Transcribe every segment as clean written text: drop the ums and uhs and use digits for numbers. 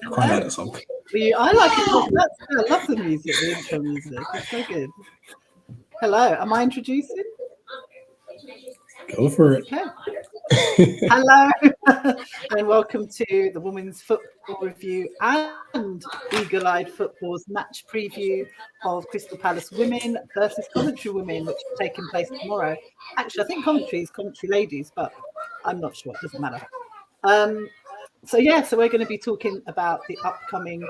Quite like that song. I like it. I love the music, the intro music. It's so good. Hello, am I introducing? Go for it. Okay. Hello, and welcome to the Women's Football Review and Eagle-Eyed Football's match preview of Crystal Palace Women versus Coventry Women, which is taking place tomorrow. Actually, I think Coventry is Coventry Ladies, but I'm not sure. It doesn't matter. So we're going to be talking about the upcoming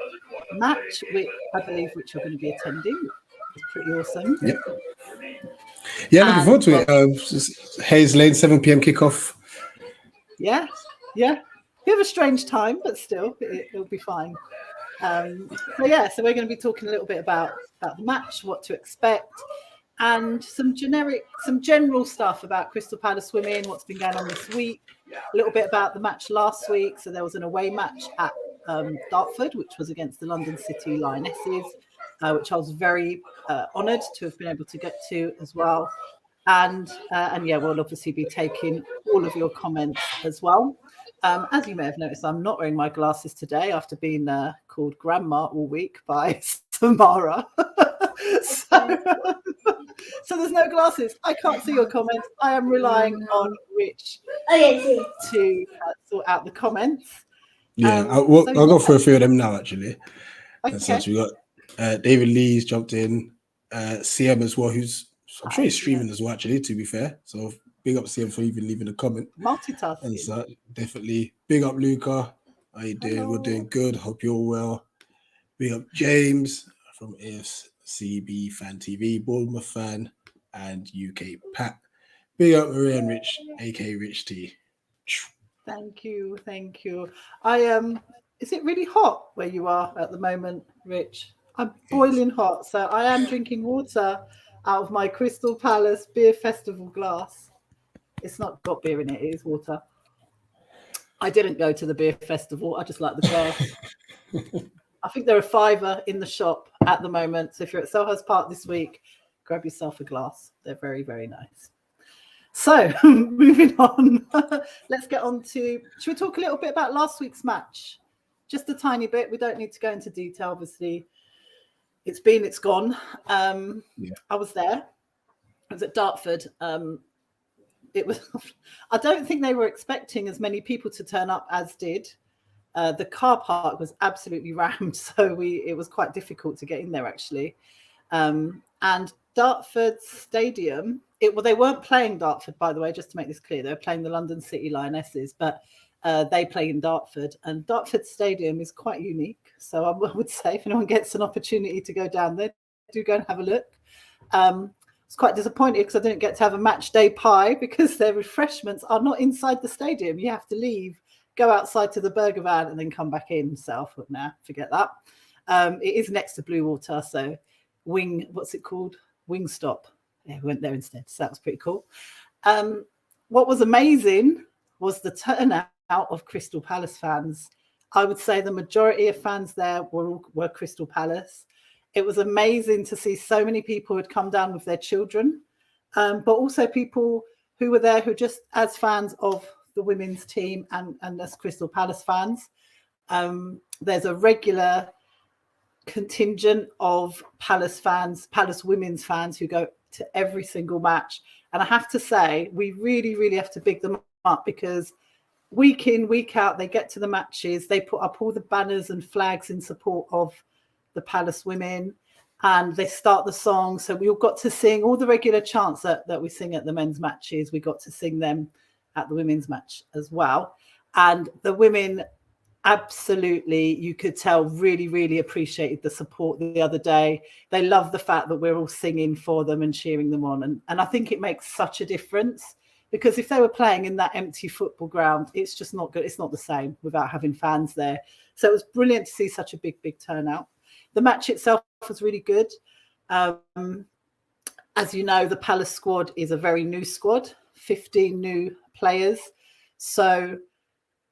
match, which I believe which you're going to be attending. It's pretty awesome. Yep. Yeah, looking forward to it. Hayes Lane, 7 p.m. kickoff. Yeah. Bit of a strange time, but still, it'll be fine. So we're going to be talking a little bit about the match, what to expect, and some general stuff about Crystal Palace Women, what's been going on this week, a little bit about the match last week. So there was an away match at Dartford, which was against the London City Lionesses, which I was very honoured to have been able to get to as well. And we'll obviously be taking all of your comments as well. As you may have noticed, I'm not wearing my glasses today after being called grandma all week by Samara. So there's no glasses. I can't see your comments. I am relying on Rich to sort out the comments. Yeah, I'll go through a few of them now, actually. Okay. So we got David Lee's jumped in, CM as well, who's I'm sure he's streaming as well, actually, to be fair. So big up CM for even leaving a comment. Multitasking. And so definitely big up Luca. How you doing? Hello. We're doing good. Hope you're well. Big up James from AFCB Fan TV, Bournemouth fan, and UK Pat. Big up Maria and Rich, aka Rich T. Thank you. Is it really hot where you are at the moment, Rich? I'm boiling hot, so I am drinking water out of my Crystal Palace Beer Festival glass. It's not got beer in it, it is water. I didn't go to the beer festival, I just like the glass. I think there are £5 in the shop at the moment. So if you're at Selhurst Park this week, grab yourself a glass. They're very, very nice. So moving on, let's get on to, should we talk a little bit about last week's match? Just a tiny bit. We don't need to go into detail, obviously. It's gone. I was there. I was at Dartford. It was. I don't think they were expecting as many people to turn up as did. The car park was absolutely rammed, so it was quite difficult to get in there actually. And Dartford Stadium. They weren't playing Dartford, by the way, just to make this clear. They were playing the London City Lionesses, but they play in Dartford, and Dartford Stadium is quite unique. So I would say if anyone gets an opportunity to go down there, do go and have a look. I was quite disappointed because I didn't get to have a match day pie because their refreshments are not inside the stadium. You have to leave, go outside to the burger van, and then come back in. So I thought, nah, forget that. It is next to Blue Water, so what's it called? Wingstop. Yeah, we went there instead. So that was pretty cool. What was amazing was the turnout of Crystal Palace fans. I would say the majority of fans there were Crystal Palace. It was amazing to see so many people who had come down with their children, but also people who were there who just as fans of the women's team and as Crystal Palace fans. There's a regular contingent of Palace fans, Palace women's fans who go to every single match. And I have to say, we really, really have to big them up because week in, week out, they get to the matches, they put up all the banners and flags in support of the Palace women, and they start the song. So we all got to sing all the regular chants that we sing at the men's matches. We got to sing them at the women's match as well. And the women absolutely, you could tell, really, really appreciated the support the other day. They love the fact that we're all singing for them and cheering them on. And I think it makes such a difference because if they were playing in that empty football ground, it's just not good. It's not the same without having fans there. So it was brilliant to see such a big turnout. The match itself was really good. As you know, the Palace squad is a very new squad, 15 new players. So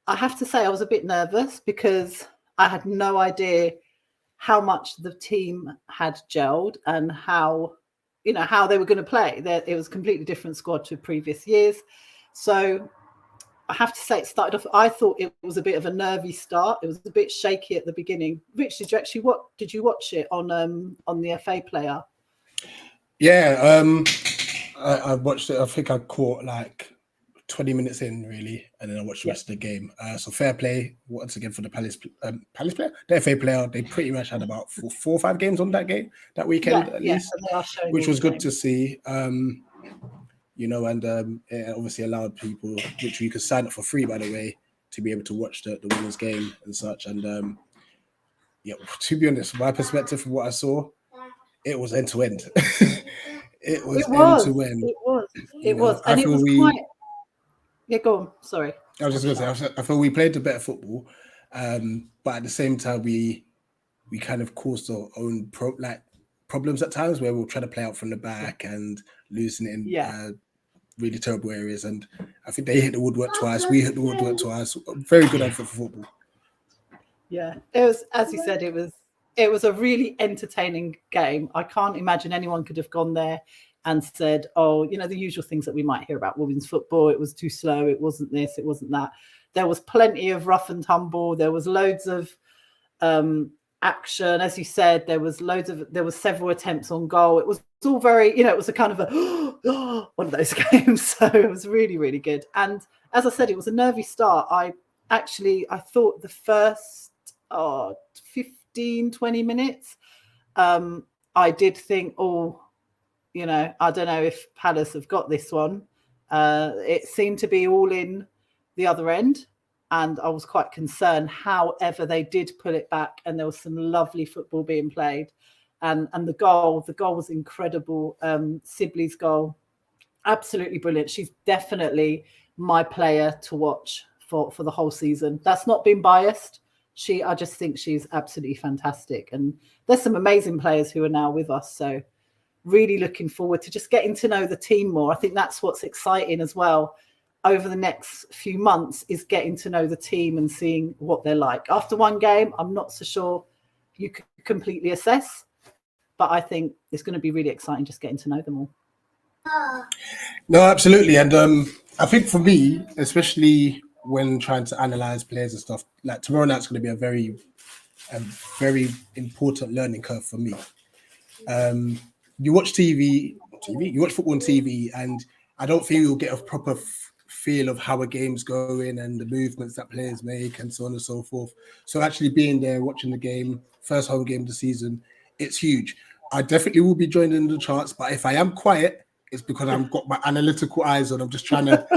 I have to say I was a bit nervous because I had no idea how much the team had gelled and how they were going to play. It was a completely different squad to previous years. So I have to say it started off, I thought it was a bit of a nervy start. It was a bit shaky at the beginning. Rich, did you watch it on the FA Player? Yeah, I watched it. I think I caught like 20 minutes in, really, and then I watched the rest of the game. So fair play once again for the Palace player, the FA player. They pretty much had about four or five games on that weekend at least, which was good to see. And it obviously allowed people, which you could sign up for free, by the way, to be able to watch the women's game and such. And to be honest, my perspective from what I saw, it was end to end. It was end to end. It was, and it was quite. Yeah, go on. Sorry. I was just going to say, I feel we played the better football, but at the same time, we kind of caused our own problems at times where we'll try to play out from the back and losing it in really terrible areas. And I think they hit the woodwork twice. We hit the woodwork twice. Very good effort for football. Yeah, it was, as you said, it was a really entertaining game. I can't imagine anyone could have gone there and said, oh, the usual things that we might hear about women's football. It was too slow. It wasn't this. It wasn't that. There was plenty of rough and tumble. There was loads of action. As you said, there was several attempts on goal. It was all very, it was a kind of a one of those games. So it was really, really good. And as I said, it was a nervy start. I thought the first 15, 20 minutes, I did think, I don't know if Palace have got this one. It seemed to be all in the other end, and I was quite concerned. However, they did pull it back, and there was some lovely football being played. And the goal was incredible. Sibley's goal, absolutely brilliant. She's definitely my player to watch for the whole season. That's not being biased. I just think she's absolutely fantastic. And there's some amazing players who are now with us. So really looking forward to just getting to know the team more. I think that's what's exciting as well over the next few months, is getting to know the team and seeing what they're like. After one game, I'm not so sure you can completely assess, but I think it's going to be really exciting just getting to know them all. No, absolutely. And I think for me, especially when trying to analyze players and stuff, like tomorrow night's going to be a very important learning curve for me. You watch you watch football on TV, and I don't think you'll get a proper feel of how a game's going and the movements that players make and so on and so forth. So actually being there, watching the game, first home game of the season, it's huge. I definitely will be joining the charts, but if I am quiet, it's because I've got my analytical eyes on. I'm just trying to,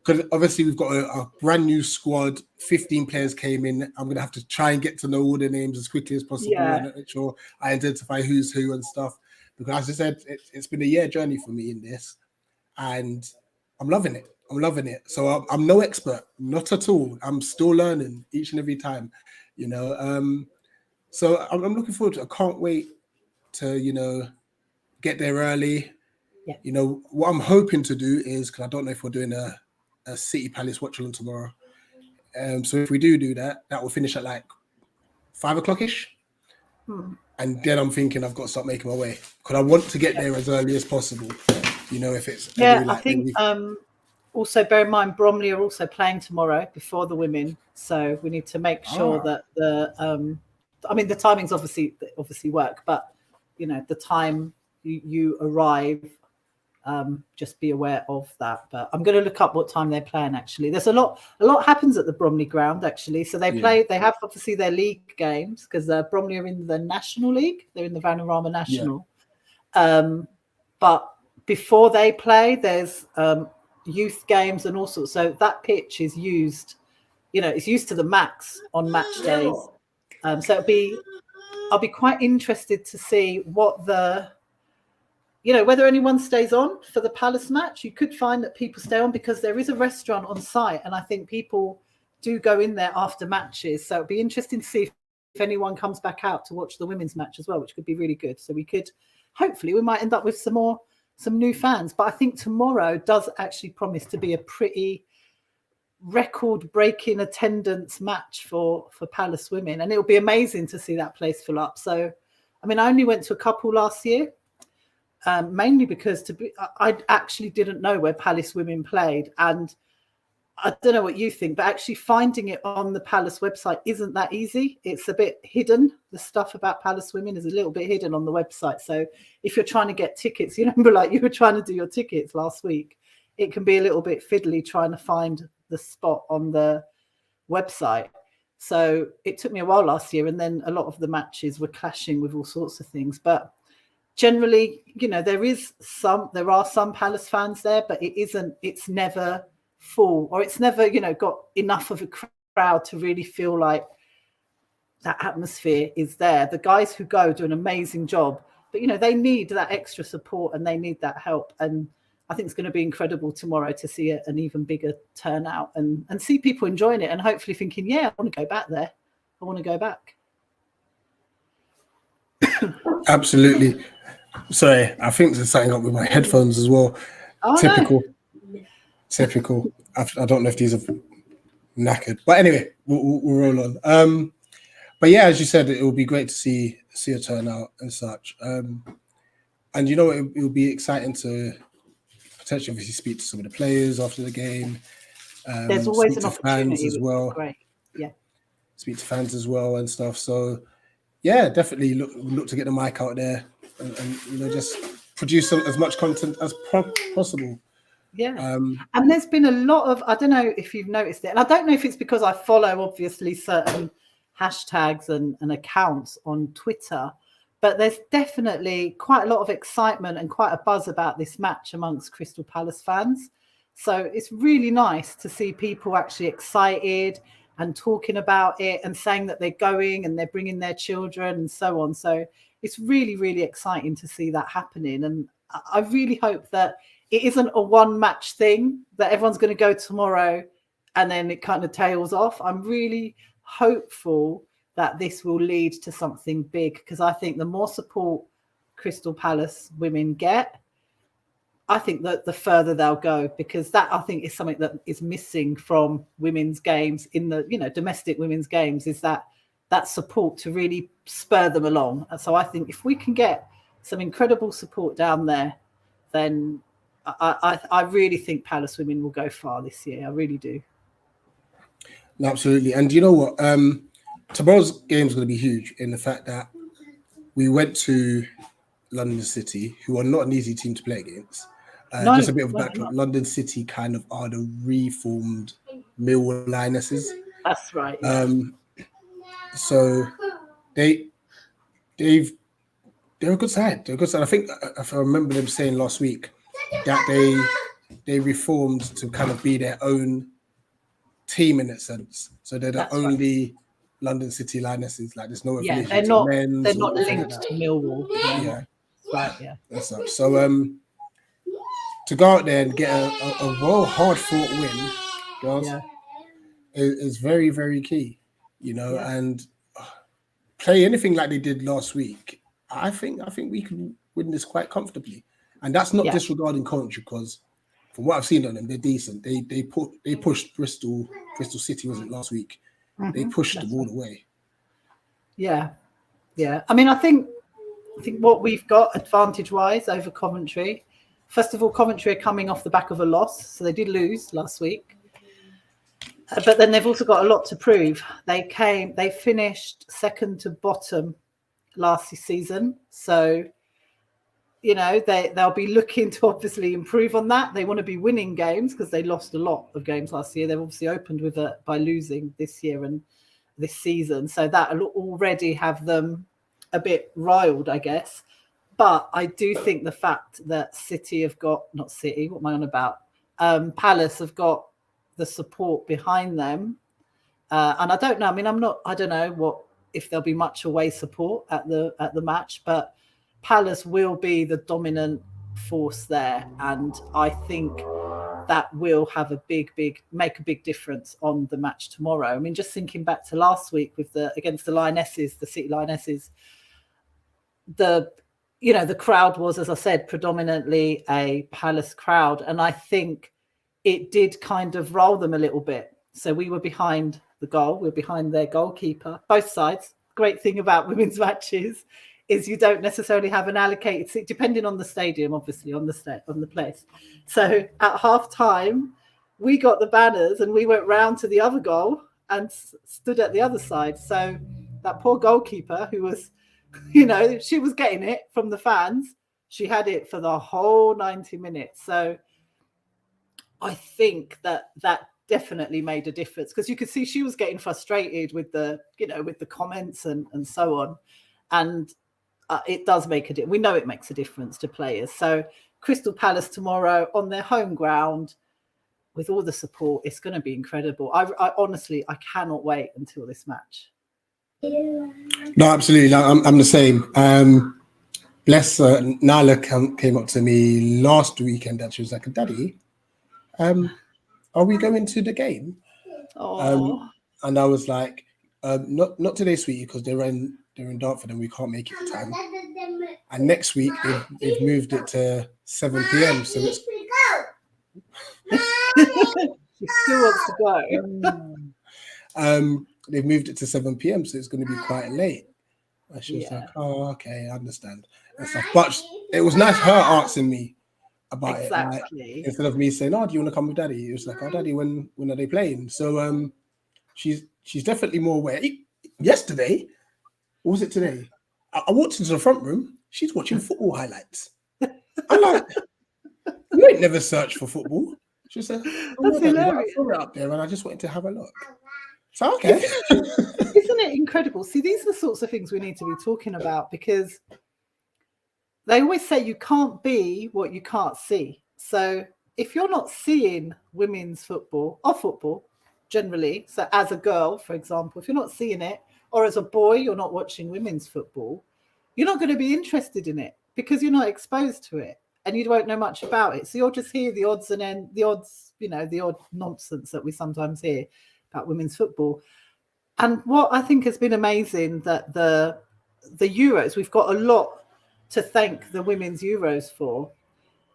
because obviously we've got a brand new squad, 15 players came in. I'm going to have to try and get to know all the names as quickly as possible and make sure I identify who's who and stuff. Because as I said, it's been a year journey for me in this, and I'm loving it. So I'm no expert, not at all. I'm still learning each and every time, So I'm looking forward to it. I can't wait to, get there early. Yeah. What I'm hoping to do is, because I don't know if we're doing a City Palace watch along tomorrow. So if we do that, that will finish at like 5 o'clock-ish. And then I'm thinking I've got to start making my way, because I want to get there as early as possible. If it's I think also bear in mind Bromley are also playing tomorrow before the women, so we need to make sure that the timings obviously work, but the time you arrive, just be aware of that. But I'm going to look up what time they're playing. Actually, there's a lot happens at the Bromley ground actually. So they have obviously their league games, because Bromley are in the National League. They're in the Vanarama National. But before they play, there's youth games and all sorts. So that pitch is used, it's used to the max on match days. So I'll be quite interested to see what the you know, whether anyone stays on for the Palace match, you could find that people stay on because there is a restaurant on site, and I think people do go in there after matches. So it'd be interesting to see if anyone comes back out to watch the women's match as well, which could be really good. So we could, hopefully, we might end up with some new fans. But I think tomorrow does actually promise to be a pretty record-breaking attendance match for Palace women, and it'll be amazing to see that place fill up. So, I mean, I only went to a couple last year. Mainly because I actually didn't know where Palace women played, and I don't know what you think, but actually finding it on the Palace website isn't that easy. It's a bit hidden. The stuff about Palace women is a little bit hidden on the website. So if you're trying to get tickets, you remember like you were trying to do your tickets last week, it can be a little bit fiddly trying to find the spot on the website. So it took me a while last year, and then a lot of the matches were clashing with all sorts of things. But generally, you know, there are some Palace fans there, but it's never full, or it's never, you know, got enough of a crowd to really feel like that atmosphere is there. The guys who go do an amazing job, but, you know, they need that extra support and they need that help. And I think it's going to be incredible tomorrow to see an even bigger turnout and see people enjoying it and hopefully thinking, yeah, I want to go back there. I want to go back. Absolutely. Sorry, I think there's something up with my headphones as well. Oh, Typical. I don't know if these are knackered, but anyway, we'll roll on. But yeah, as you said, it will be great to see a turnout and such. And you know, it will be exciting to potentially obviously speak to some of the players after the game. There's always speak an to opportunity fans as well. Great, yeah. Speak to fans as well and stuff. So yeah, definitely look to get the mic out there and you know, just produce as much content as possible. Yeah. And there's been a lot of, I don't know if you've noticed it, and I don't know if it's because I follow obviously certain hashtags and accounts on Twitter, but there's definitely quite a lot of excitement and quite a buzz about this match amongst Crystal Palace fans. So it's really nice to see people actually excited and talking about it and saying that they're going and they're bringing their children and so on. So it's really, really exciting to see that happening. And I really hope that it isn't a one match thing, that everyone's going to go tomorrow and then it kind of tails off. I'm really hopeful that this will lead to something big, because I think the more support Crystal Palace women get, I think that the further they'll go, because that, I think, is something that is missing from women's games in the, you know, domestic women's games, is that support to really spur them along. And so I think if we can get some incredible support down there, then I really think Palace women will go far this year. I really do. Absolutely. And you know what? Tomorrow's game is going to be huge in the fact that we went to London City, who are not an easy team to play against. Just a bit of background. London City kind of are the reformed Millwall Lionesses. That's right. Yeah. So they're a good side. They're a good side. I think if I remember them saying last week that they reformed to kind of be their own team in that sense. So they're the only London City Lionesses. Like there's no affiliation. They're not linked to Millwall. Yeah. Right. Yeah. That's right. So to go out there and get a well hard fought win, girls, is very, very key. You know, and play anything like they did last week. I think we can win this quite comfortably, and that's not disregarding Coventry, because from what I've seen on them, they're decent. They pushed Bristol City, was it last week? Mm-hmm. They pushed the ball away. Yeah. I mean, I think what we've got advantage-wise over Coventry. First of all, Coventry are coming off the back of a loss, so they did lose last week. But then they've also got a lot to prove. They finished second to bottom last season, so you know they'll be looking to obviously improve on that. They want to be winning games because they lost a lot of games last year. They've obviously opened with by losing this year and this season, so that'll already have them a bit riled, I guess. But I do think the fact that City have got what am I on about? Palace have got the support behind them, and I don't know. I mean, I don't know if there'll be much away support at the match, but Palace will be the dominant force there, and I think that will have make a big difference on the match tomorrow. I mean, just thinking back to last week with against the Lionesses, the City Lionesses, the crowd was, as I said, predominantly a Palace crowd, and I think it did kind of roll them a little bit. So we were behind the goal, we were behind their goalkeeper, both sides. Great thing about women's matches is you don't necessarily have an allocated seat, depending on the stadium, obviously, on the place. So at half time, we got the banners and we went round to the other goal and stood at the other side. So that poor goalkeeper who was, she was getting it from the fans. She had it for the whole 90 minutes. So I think that definitely made a difference, because you could see she was getting frustrated with the comments and so on. And it does make a difference. We know it makes a difference to players. So Crystal Palace tomorrow on their home ground with all the support, it's going to be incredible. I honestly, I cannot wait until this match. No, absolutely. No, I'm the same. Bless her. Nala came up to me last weekend and she was like, "Daddy, are we going to the game?" And I was like, not today, sweetie, because they're in Dartford and we can't make it in time. And next week they've moved it to 7 p.m. So it's she still wants to go. They've moved it to 7 p.m. so it's going to be quite late. And she was like, "Oh, okay, I understand." And stuff. But it was nice her asking me about it. Like, instead of me saying, "Oh, do you want to come with Daddy?" It was like, "Oh, Daddy, when are they playing?" So she's definitely more aware. Yesterday, or was it today? I walked into the front room. She's watching football highlights. I'm like, "You ain't never searched for football." She said, "Oh, Daddy, I saw it up there and I just wanted to have a look." So okay. Isn't it incredible? See, these are the sorts of things we need to be talking about, because they always say you can't be what you can't see. So if you're not seeing women's football or football generally, so as a girl, for example, if you're not seeing it, or as a boy, you're not watching women's football, you're not going to be interested in it because you're not exposed to it and you won't know much about it. So you'll just hear the odds and then the odds, the odd nonsense that we sometimes hear about women's football. And what I think has been amazing, that the Euros, we've got a lot to thank the women's Euros for,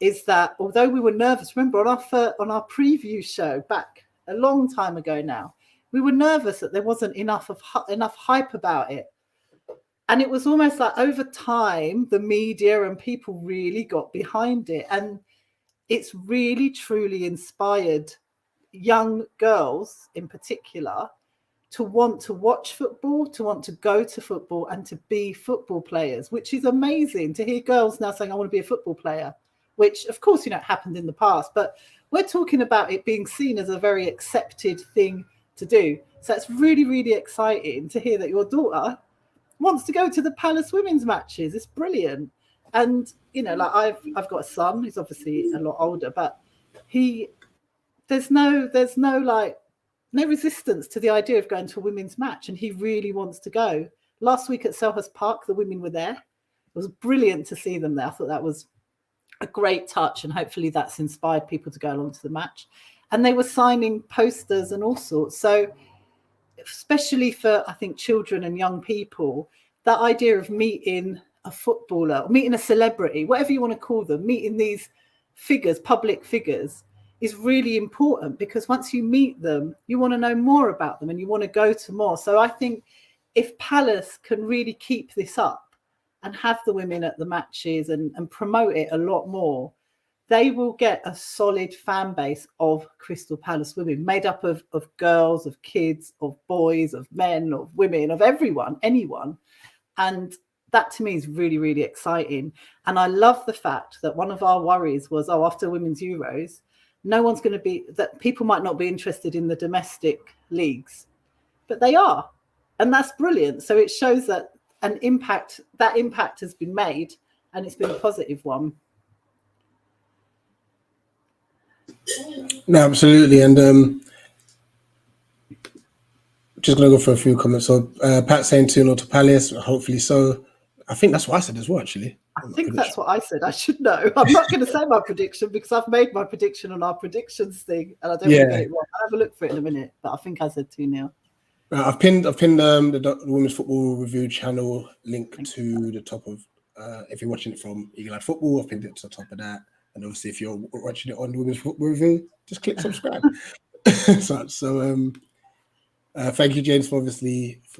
is that although we were nervous, remember on our preview show back a long time ago now, we were nervous that there wasn't enough hype about it. And it was almost like over time, the media and people really got behind it. And it's really, truly inspired young girls in particular to want to watch football, to want to go to football and to be football players, which is amazing to hear girls now saying, "I want to be a football player," which of course, it happened in the past, but we're talking about it being seen as a very accepted thing to do. So it's really, really exciting to hear that your daughter wants to go to the Palace women's matches. It's brilliant. And, like I've got a son who's obviously a lot older, but there's no resistance to the idea of going to a women's match, and he really wants to go. Last week at Selhurst Park, the women were there. It was brilliant to see them there. I thought that was a great touch, and hopefully that's inspired people to go along to the match. And they were signing posters and all sorts. So especially for, I think, children and young people, that idea of meeting a footballer, or meeting a celebrity, whatever you want to call them, meeting these figures, public figures, is really important, because once you meet them, you want to know more about them and you want to go to more. So I think if Palace can really keep this up and have the women at the matches and promote it a lot more, they will get a solid fan base of Crystal Palace women, made up of girls, of kids, of boys, of men, of women, of everyone, anyone. And that to me is really, really exciting. And I love the fact that one of our worries was, after Women's Euros, no one's going to be, that people might not be interested in the domestic leagues, but they are. And that's brilliant. So it shows that that impact has been made, and it's been a positive one. No, absolutely. And just going to go for a few comments. So Pat saying 2-0 to Palace, hopefully so. I think that's what I said as well, actually. I think that's what I said. I should know. I'm not going to say my prediction because I've made my prediction on our predictions thing, and I don't want to get it wrong. I'll have a look for it in a minute, but I think I said 2-0. I've pinned the Women's Football Review channel link to the top of. If you're watching it from Eagle Eye Football, I've pinned it to the top of that. And obviously, if you're watching it on the Women's Football Review, just click subscribe. Thank you, James, for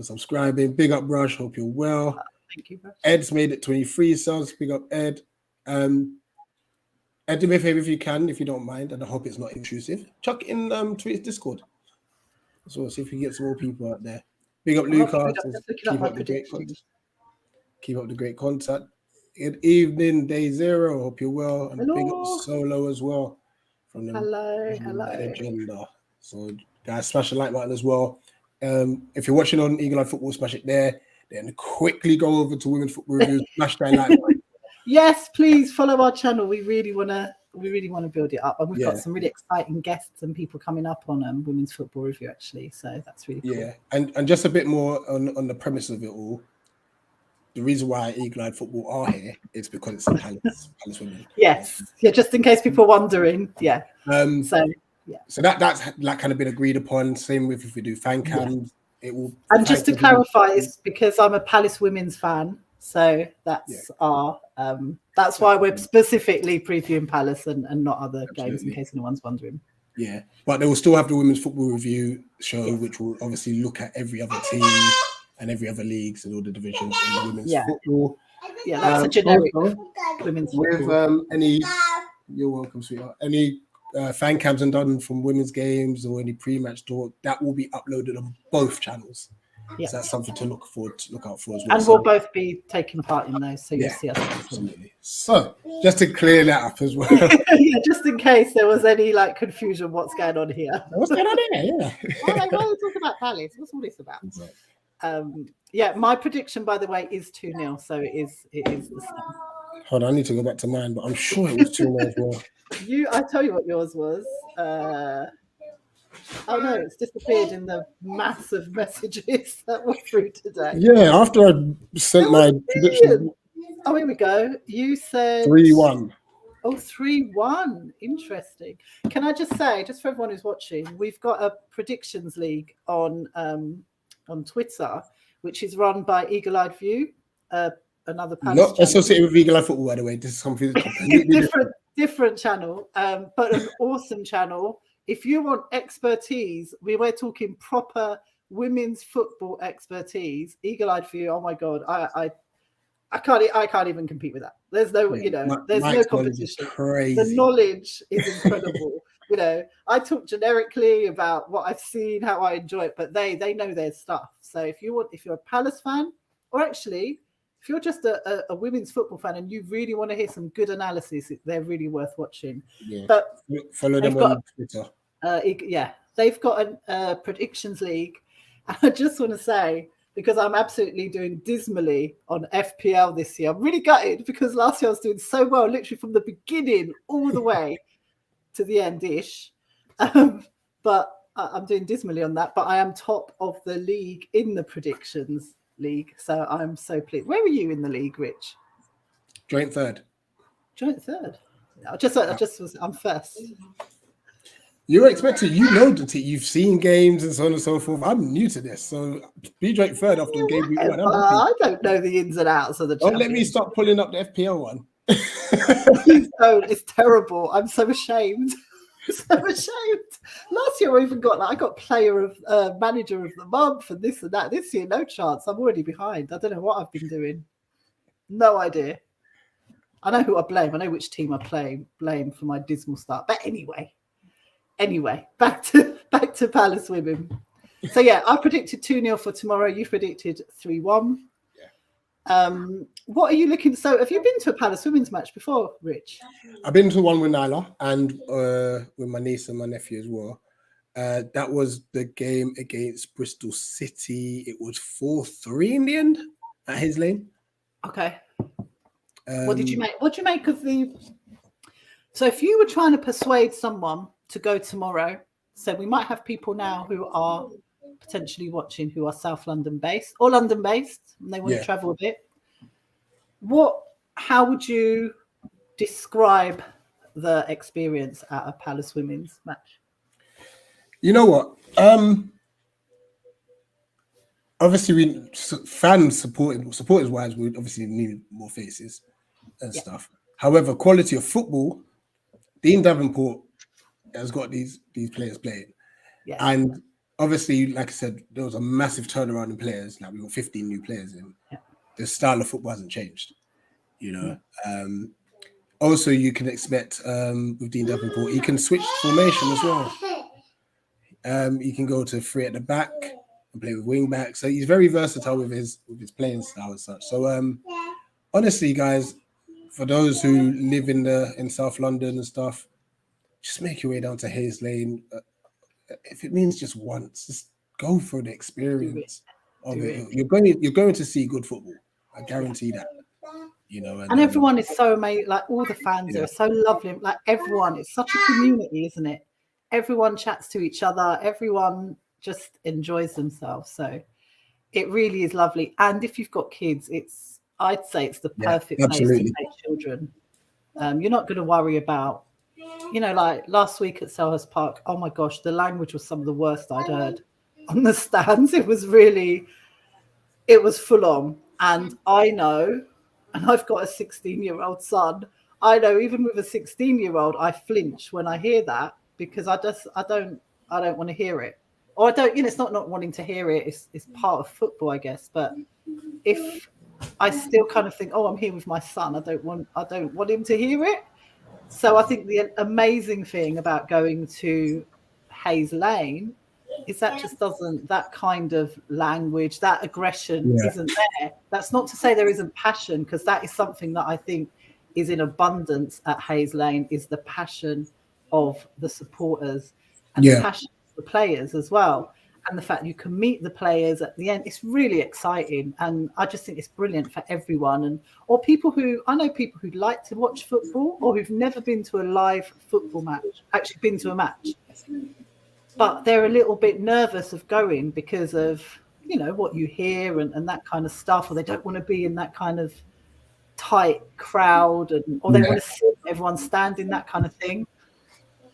subscribing. Big up, Rush. Hope you're well. Thank you, Rush. Ed's made it 23 subs. Big up, Ed. Ed, do me a favor if you can, if you don't mind, and I hope it's not intrusive. Chuck in to his Discord. So see if we can get some more people out there. Big up, Luca. Keep up the great contact. Good evening, Day Zero. Hope you're well. And hello. Big up Solo as well. From the hello. Agenda. So, guys, smash the like button as well. If you're watching on Eagle Eye Football, smash it there. Then quickly go over to Women's Football Reviews. Smash that like button. Yes, please follow our channel. We really want to build it up, and we've got some really exciting guests and people coming up on Women's Football Review actually. So that's really cool. Yeah, and just a bit more on the premise of it all. The reason why Eagle Eye Football are here is because it's Palace women. Yes, just in case people are wondering. Yeah. So that's like kind of been agreed upon. Same with if we do fan cams, it will. And just to clarify, it's because I'm a Palace women's fan, so that's that's why we're specifically previewing Palace and not other games, in case anyone's wondering. Yeah, but they will still have the Women's Football Review show, which will obviously look at every other team and every other leagues and all the divisions in the women's football. Yeah, that's a generic women's football. With you're welcome, sweetheart. Any fan cams and done from women's games or any pre-match talk, that will be uploaded on both channels. Yeah. So that's something to look out for as well. And we'll both be taking part in those, so you'll see us. Absolutely. So just to clear that up as well. Just in case there was any confusion, what's going on here? What's going on here? Yeah. Why are we talking about Palace? What's all this about? My prediction, by the way, is 2-0, so it is the same. Hold on, I need to go back to mine, but I'm sure it was 2-0 as well. I tell you what yours was. Oh no, it's disappeared in the massive messages that were through today. Yeah, after I sent my prediction. Oh, here we go. You said 3-1. Oh, 3-1. Interesting. Can I just say, just for everyone who's watching, we've got a predictions league on Twitter, which is run by Eagle Eye View, another Palace not channel. Associated with Eagle Eye Football, by the way. This is something completely different channel, but an awesome channel. If you want expertise, we're talking proper women's football expertise. Eagle Eye View. Oh my God, I can't even compete with that. There's no, there's no competition. The knowledge is incredible. I talk generically about what I've seen, how I enjoy it, but they know their stuff. So if you're a Palace fan, or actually if you're just a women's football fan and you really want to hear some good analysis, they're really worth watching. Yeah. But follow them on Twitter. They've got a predictions league. And I just want to say, because I'm absolutely doing dismally on FPL this year, I'm really gutted because last year I was doing so well, literally from the beginning all the way to the end-ish. But I'm doing dismally on that. But I am top of the league in the predictions league. So I'm so pleased. Where are you in the league, Rich? Joint third. I'm first. You're expected, the team. You've seen games and so on and so forth. I'm new to this, so be joint third after game week 1. I don't know the ins and outs of the. Don't let me start pulling up the FPL one. Please don't. It's terrible. I'm so ashamed. Last year I even got I got player of manager of the month and this and that. This year, no chance. I'm already behind. I don't know what I've been doing. No idea. I know who I blame. I know which team I blame for my dismal start. But anyway, back to Palace women. So yeah, I predicted 2-0 for tomorrow. You predicted 3-1. What are you looking? So have you been to a Palace women's match before, Rich? I've been to one with Nyla and with my niece and my nephew as well. That was the game against Bristol City. It was 4-3 in the end at His Lane. Okay. What did you make? What do you make of the? So if you were trying to persuade someone to go tomorrow, so we might have people now who are potentially watching who are South London based or London based and they want to travel a bit. How would you describe the experience at a Palace women's match? You know what? Obviously, supporters wise, we obviously need more faces and stuff. However, quality of football, Dean Davenport has got these players playing, and obviously, like I said, there was a massive turnaround in players. Like we got 15 new players in. The style of football hasn't changed, you know. Also, you can expect with Dean Davenport, he can switch formation as well. He can go to 3 at the back and play with wing back. So he's very versatile with his playing style and such. So honestly, guys, for those who live in South London and stuff, just make your way down to Hayes Lane. If it means just once, just go for the experience of it. You're going to see good football. I guarantee that. You know, and everyone is so amazing. Like all the fans are so lovely. Like everyone, it's such a community, isn't it? Everyone chats to each other. Everyone just enjoys themselves. So it really is lovely. And if you've got kids, I'd say it's the perfect place to take children. You're not going to worry about, like last week at Selhurst Park. Oh my gosh, the language was some of the worst I'd heard on the stands. It was full on. And I know, and I've got a 16-year-old son. I know even with a 16-year-old, I flinch when I hear that because I don't want to hear it. Or I don't, it's not wanting to hear it. It's part of football, I guess. But if I still kind of think, oh, I'm here with my son, I don't want him to hear it. So I think the amazing thing about going to Hayes Lane is that kind of language, that aggression isn't there. That's not to say there isn't passion, because that is something that I think is in abundance at Hayes Lane, is the passion of the supporters and the passion of the players as well. And the fact you can meet the players at the end, it's really exciting. And I just think it's brilliant for everyone. I know people who like to watch football or who've never been to a live football match, actually been to a match, but they're a little bit nervous of going because of, what you hear and that kind of stuff, or they don't want to be in that kind of tight crowd, or they want to see everyone standing, that kind of thing.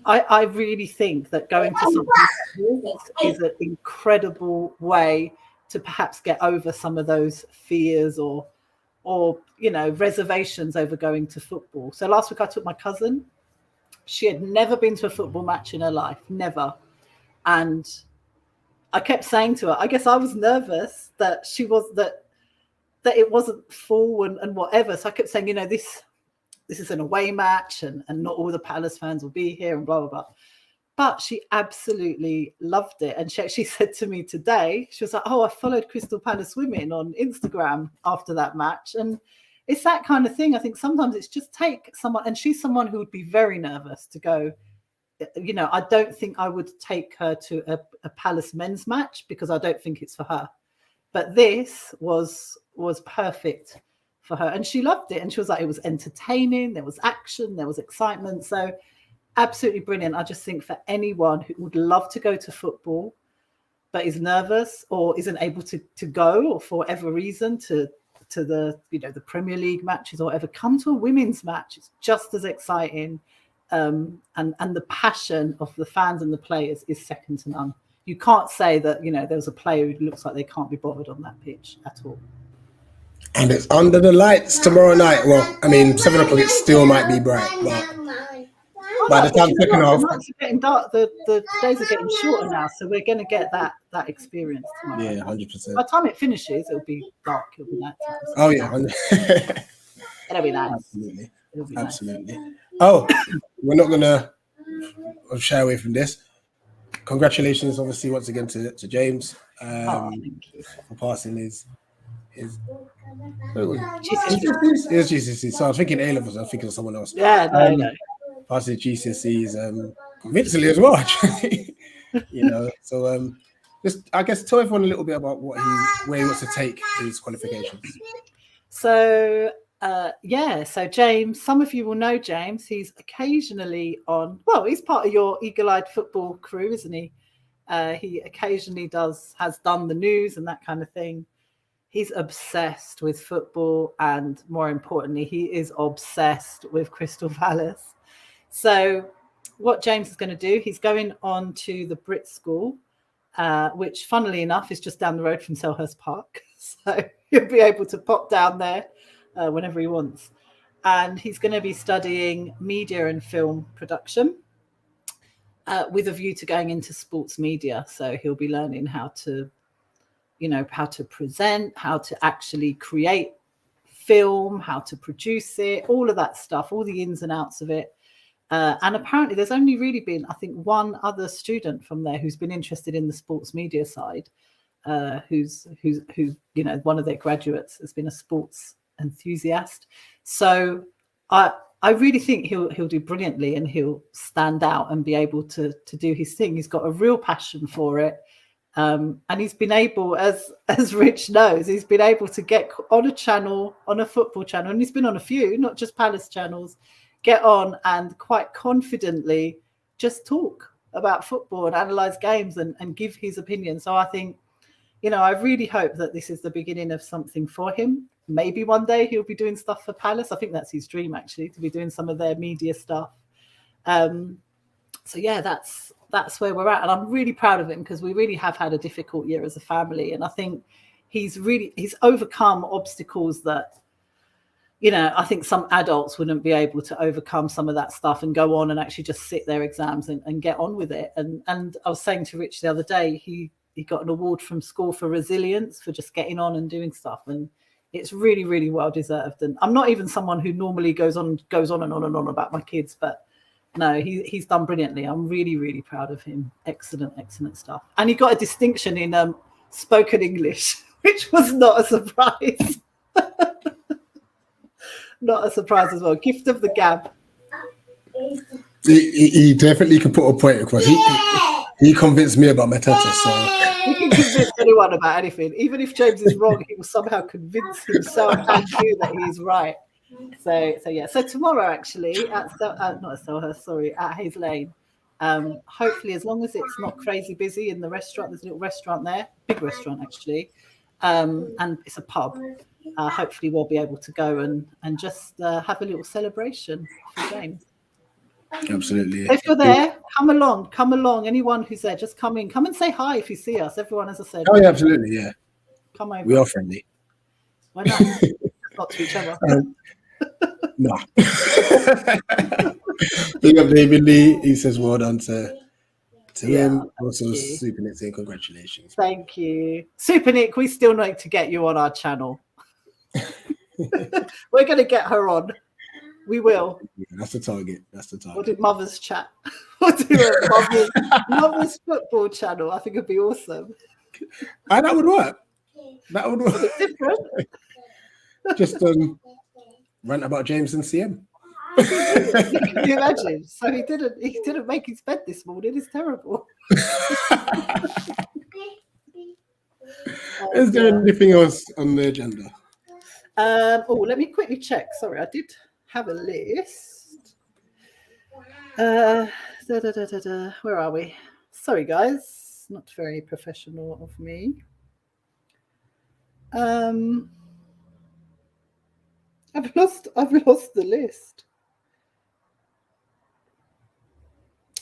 I really think that going to something like this is an incredible way to perhaps get over some of those fears or reservations over going to football. So last week I took my cousin. She had never been to a football match in her life, never. And I kept saying to her, I guess I was nervous that that it wasn't full and whatever. So I kept saying, this is an away match and not all the Palace fans will be here and blah, blah, blah. But she absolutely loved it. And she said to me today, she was like, oh, I followed Crystal Palace Women on Instagram after that match. And it's that kind of thing. I think sometimes it's just take someone, and she's someone who would be very nervous to go. I don't think I would take her to a Palace men's match because I don't think it's for her. But this was perfect for her, and she loved it. And she was like, it was entertaining, there was action, there was excitement. So absolutely brilliant. I just think for anyone who would love to go to football but is nervous or isn't able to go, or for whatever reason to the the Premier League matches or whatever, come to a women's match. It's just as exciting. And the passion of the fans and the players is second to none. You can't say that there's a player who looks like they can't be bothered on that pitch at all. And it's under the lights tomorrow night. Well, I mean, 7 o'clock it still might be bright, but by the time kicking off, the nights are getting dark. The days are getting shorter now, so we're going to get that experience tomorrow. Yeah, 100%. By the time it finishes, it'll be dark. It'll be night time. So oh yeah, it'll be nice. Absolutely, absolutely. Nice. Oh, we're not gonna shy away from this. Congratulations, obviously, once again to James Thank you. for passing his GCSE. So I was thinking A-levels. I was thinking of someone else. Yeah, no. Passing GCSEs convincingly as well, actually. So just I guess tell everyone a little bit about where he wants to take his qualifications. So so James, some of you will know James. He's occasionally he's part of your eagle-eyed football crew, isn't he? He occasionally has done the news and that kind of thing. he's obsessed with football, and more importantly, he is obsessed with Crystal Palace. So what James is going to do, he's going on to the Brit School, which funnily enough is just down the road from Selhurst Park. So he'll be able to pop down there whenever he wants. And he's going to be studying media and film production with a view to going into sports media. So he'll be learning how to present, how to actually create film, how to produce it, all of that stuff, all the ins and outs of it. And apparently there's only really been, I think, one other student from there who's been interested in the sports media side, who's one of their graduates has been a sports enthusiast. So I really think he'll do brilliantly, and he'll stand out and be able to do his thing. He's got a real passion for it. And he's been able, as Rich knows, he's been able to get on a channel, on a football channel, and he's been on a few, not just Palace channels, get on and quite confidently just talk about football and analyse games and give his opinion. So I think, I really hope that this is the beginning of something for him. Maybe one day he'll be doing stuff for Palace. I think that's his dream, actually, to be doing some of their media stuff. So yeah, that's where we're at, and I'm really proud of him, because we really have had a difficult year as a family, and I think he's overcome obstacles that I think some adults wouldn't be able to overcome, some of that stuff, and go on and actually just sit their exams and get on with it. And I was saying to Rich the other day, he got an award from school for resilience, for just getting on and doing stuff, and it's really, really well deserved. And I'm not even someone who normally goes on and on and on about my kids, but no, he's done brilliantly. I'm really, really proud of him. Excellent stuff. And he got a distinction in spoken English, which was not a surprise. Not a surprise as well. Gift of the gab. He definitely can put a point across. He convinced me about Mateta, so He can convince anyone about anything. Even if James is wrong, he will somehow convince himself and you that he's right. So yeah. So tomorrow, actually, at Hayes Lane. Hopefully, as long as it's not crazy busy in the restaurant, there's a little restaurant there, big restaurant actually, and it's a pub. Hopefully, we'll be able to go and just have a little celebration for James. Absolutely. If you're there, come along. Anyone who's there, just come in. Come and say hi if you see us. Everyone, as I said. Oh yeah, absolutely, yeah. Come over. We are friendly. Why not? Not to each other. No. Big up David Lee. He says well done to him. Also, Super Nick saying congratulations. Thank you. Super Nick, we still need to get you on our channel. We're going to get her on. We will. Yeah, that's the target. We'll do Mother's Chat. We'll do a Mother's football channel. I think it'd be awesome. And that would work. That would work. It's different. Just rant about James and CM. Can you imagine? So he didn't make his bed this morning. It's terrible. Is there anything else on the agenda? Let me quickly check. Sorry, I did have a list. Where are we? Sorry, guys. Not very professional of me. I've lost the list.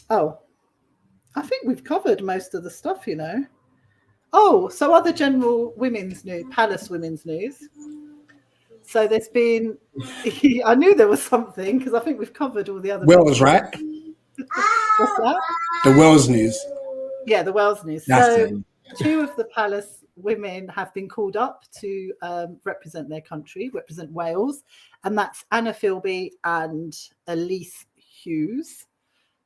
Oh, I think we've covered most of the stuff, Oh, so other general women's news, Palace women's news. So there's been, I knew there was something, because I think we've covered all the other. Wales, right? What's that? The Wales news. Yeah, the Wales news. That's so 2 of the Palace women have been called up to represent their country, represent Wales, and that's Anna Philby and Elise Hughes.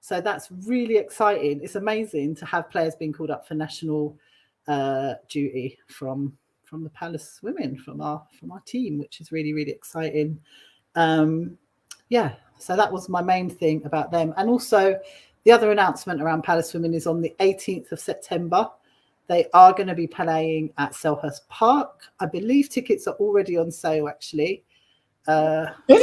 So that's really exciting. It's amazing to have players being called up for national duty from the Palace women, from our team, which is really, really exciting. So that was my main thing about them. And also the other announcement around Palace women is on the 18th of September. They are going to be playing at Selhurst Park. I believe tickets are already on sale, actually. I need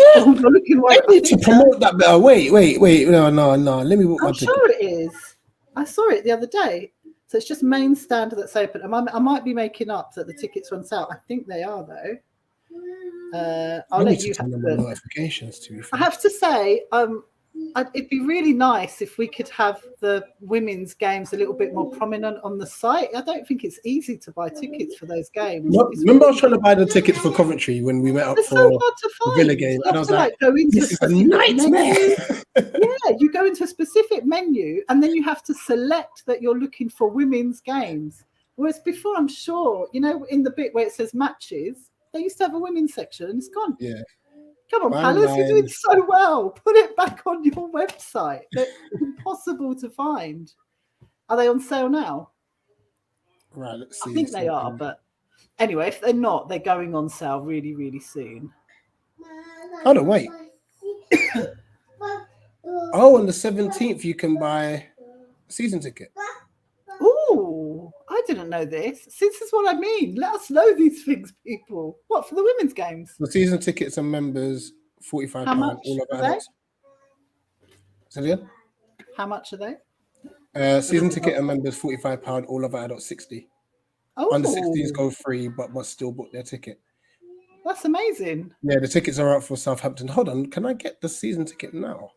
to promote that better. Wait. No. Let me walk my ticket. I'm sure it is. I saw it the other day. So it's just main stand that's open. I might be making up that the tickets are on sale. I think they are though. I'll let you have the notifications. To be fair, I have to say, it'd be really nice if we could have the women's games a little bit more prominent on the site. I don't think it's easy to buy tickets for those games. Remember, I was trying to buy the tickets for Coventry when we met up for so hard to find. the Villa game, and I was like, go into "This is a nightmare." Yeah, you go into a specific menu, and then you have to select that you're looking for women's games. Whereas before, I'm sure, you know, in the bit where it says matches, they used to have a women's section, and it's gone. Yeah. Come on, Palace, you're doing so well. Put it back on your website. They're impossible to find. Are they on sale now? Right, let's see. I think they are, but anyway, if they're not, they're going on sale really, really soon. Hold on, wait. Oh, on the 17th, you can buy a season ticket. Ooh, I didn't know this. This is what I mean. Let us know these things, people. What, for the women's games? The season tickets and members, £45. How much all of are they? Say again? How much are they? Season ticket and members, £45. All of adults, 60. Oh, Under 16s go free, but must still book their ticket. That's amazing. Yeah, the tickets are out for Southampton. Hold on, can I get the season ticket now?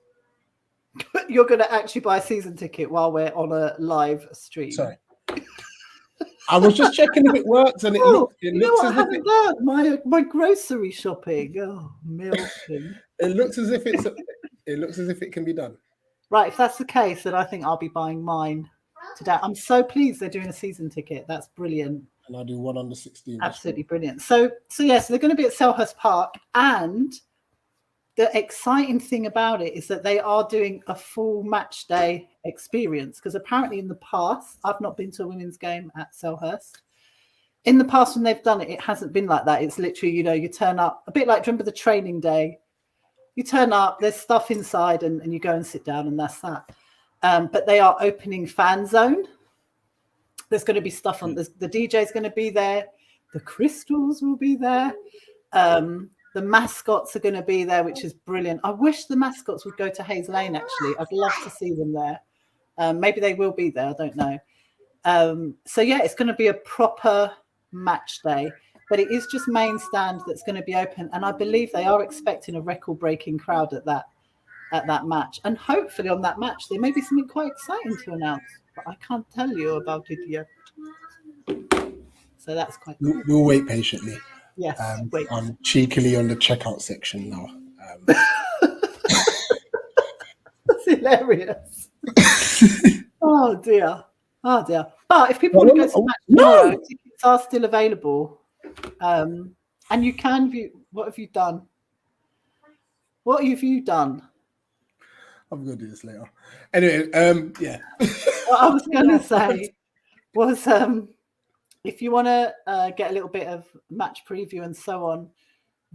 You're going to actually buy a season ticket while we're on a live stream. Sorry. I was just checking if it works, and it looks I haven't done my grocery shopping. Oh, milk. It looks as if it can be done. Right, if that's the case, then I think I'll be buying mine today. I'm so pleased they're doing a season ticket. That's brilliant. And I'll do one under 16. Absolutely brilliant. So they're going to be at Selhurst Park, and the exciting thing about it is that they are doing a full match day experience, because apparently in the past, I've not been to a women's game at Selhurst. In the past, when they've done it, it hasn't been like that. It's literally, you know, you turn up, a bit like, remember the training day? You turn up, there's stuff inside, and you go and sit down, and that's that. But they are opening fan zone. There's going to be stuff on, the DJ's going to be there. The crystals will be there. The mascots are going to be there, which is brilliant. I wish the mascots would go to Hayes Lane, actually. I'd love to see them there. Maybe they will be there. I don't know. So, yeah, it's going to be a proper match day. But it is just main stand that's going to be open. And I believe they are expecting a record-breaking crowd at that match. And hopefully on that match, there may be something quite exciting to announce. But I can't tell you about it yet. So that's quite cool. We'll wait patiently. Yes, wait. I'm cheekily on the checkout section now. That's hilarious. Oh dear. But if people want to go to the match tomorrow, tickets are still available. And you can view. What have you done? What have you done? I'm going to do this later. Anyway, yeah. What I was going to say was, if you want to get a little bit of match preview and so on,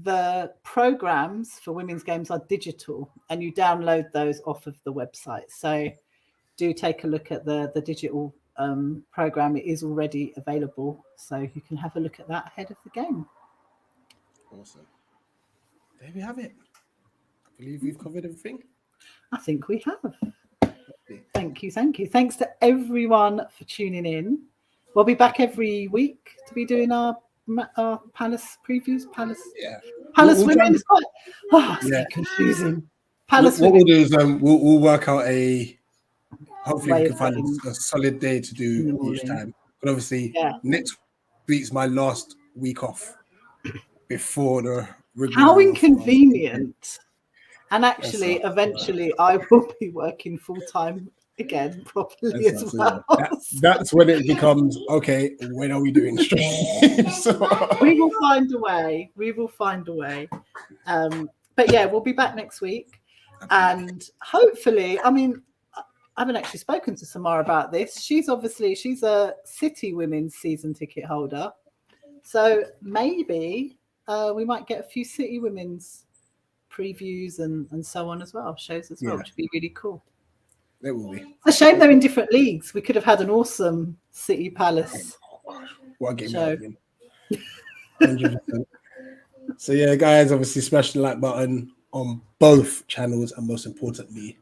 the programs for women's games are digital, and you download those off of the website. So do take a look at the digital program. It is already available, so you can have a look at that ahead of the game. Awesome. There we have it. I believe we've covered everything. I think we have. Thank you. Thanks to everyone for tuning in. We'll be back every week to be doing our Palace previews. Palace women. It's quite confusing. Palace what women. We'll do is we'll work out hopefully we can find a solid day to do each time. But obviously next week's my last week off before the How inconvenient. And actually, eventually, I will be working full-time again properly as well. That's when it becomes, okay, when are we doing stream? We will find a way. But yeah, we'll be back next week. And hopefully, I mean, I haven't actually spoken to Samara about this. She's a City Women's season ticket holder. So maybe we might get a few City Women's previews and so on as well, shows as well, which would be really cool. There will be. It's a shame they're in different leagues. We could have had an awesome City Palace what a game show. 100%. So yeah, guys, obviously smash the like button on both channels, and most importantly,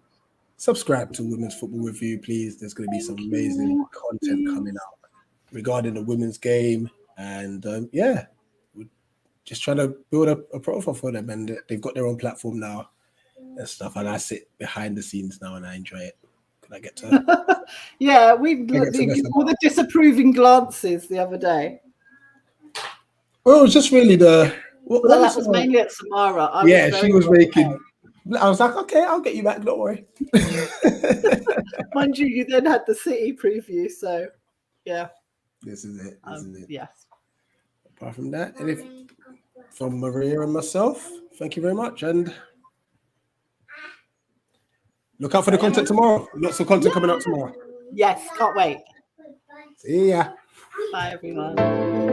subscribe to Women's Football Review, please. There's going to be some amazing content coming out regarding the women's game. And yeah, we're just trying to build a profile for them. And they've got their own platform now and stuff. And I sit behind the scenes now and I enjoy it. Can I get to? Yeah, we looked all the disapproving glances the other day. Well, it was just really the. That was mainly at Samara. She was making. I was like, okay, I'll get you back. Don't worry. Mind you then had the City preview, so yeah. This is it. Yes. Apart from that, and from Maria and myself, thank you very much, and look out for the content tomorrow. Lots of content coming out tomorrow. Yes, can't wait. See ya. Bye, everyone.